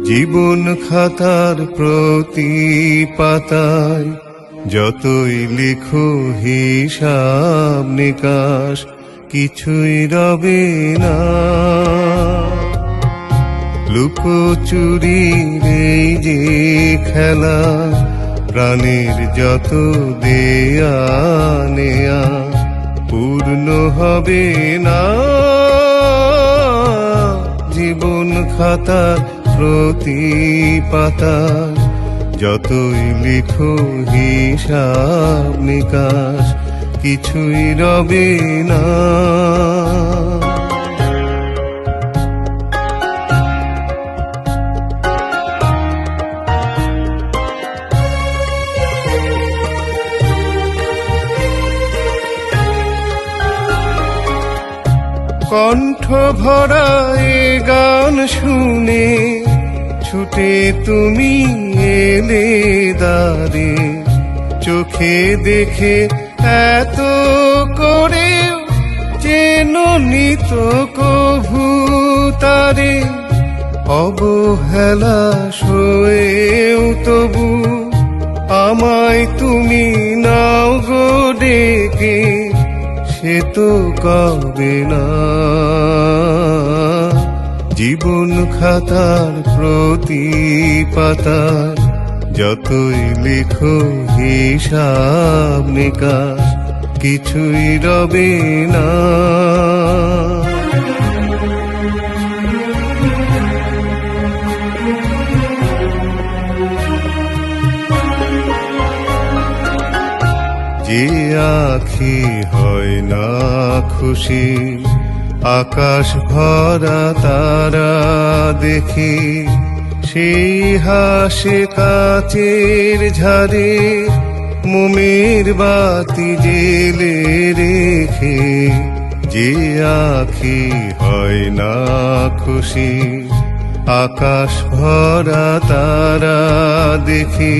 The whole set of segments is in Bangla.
জীবন খাতার প্রতি পাতায় যতই লিখো হিসাব নিকাশ কিছুই রবে না। লুকোচুরির এই যে খেলা প্রাণের যত দেয়া নেয়া পূর্ণ হবে না। জীবন খাতার প্রতি পাতায় যতই লিখো হিসাব নিকাশ কিছুই রবে না। কণ্ঠ ভরা এ গান শুনে ছুটে তুমি এলে দ্বারে, চোখে দেখে এত করে চেননি তো কভু তারে। অবহেলা সয়েও তবু আমায় তুমি নাও গো ডেকে, সে তো কবে না। জীবন খাতার প্রতি পাতায় যতই লিখো হিসাব নিকাশ কিছুই রবে না। যে আখি হয় না খুশি আকাশ ভরা তারা দেখি, সেই হাসে কাচের ঝাড়ে মোমের বাতি জেলে রেখে। যে আখি হয় না খুশি আকাশ ভরা তারা দেখি,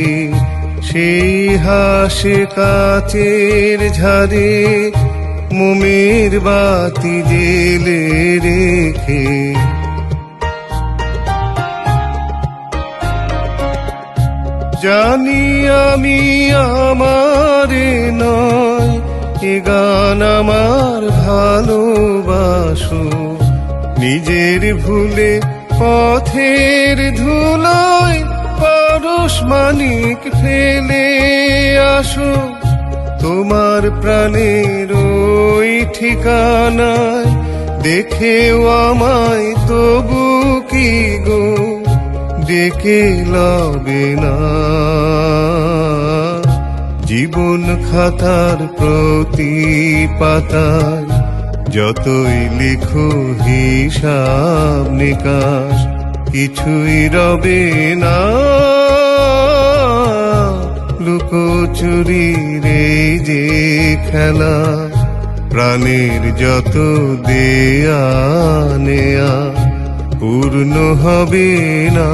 সেই হাসে কাচের ঝাড়ে মোমের বাতি জেলে রেখে। জানি আমি আমার নয় এ গান আমার ভালোবাসো, নিজের ভুলে পথের ধুলোয় পরশ মানিক ফেলে আসো। তোমার প্রাণের ওই ঠিকানায় দেখেও আমায় তবু কি গো ডেকে লবে না। জীবন খাতার প্রতি পাতায় যতই লিখো হিসাব নিকাশ কিছুই রবে না। লুকোচুরির এই যে খেলা প্রাণের যত দেয়া নেয়া পূর্ণ হবে না।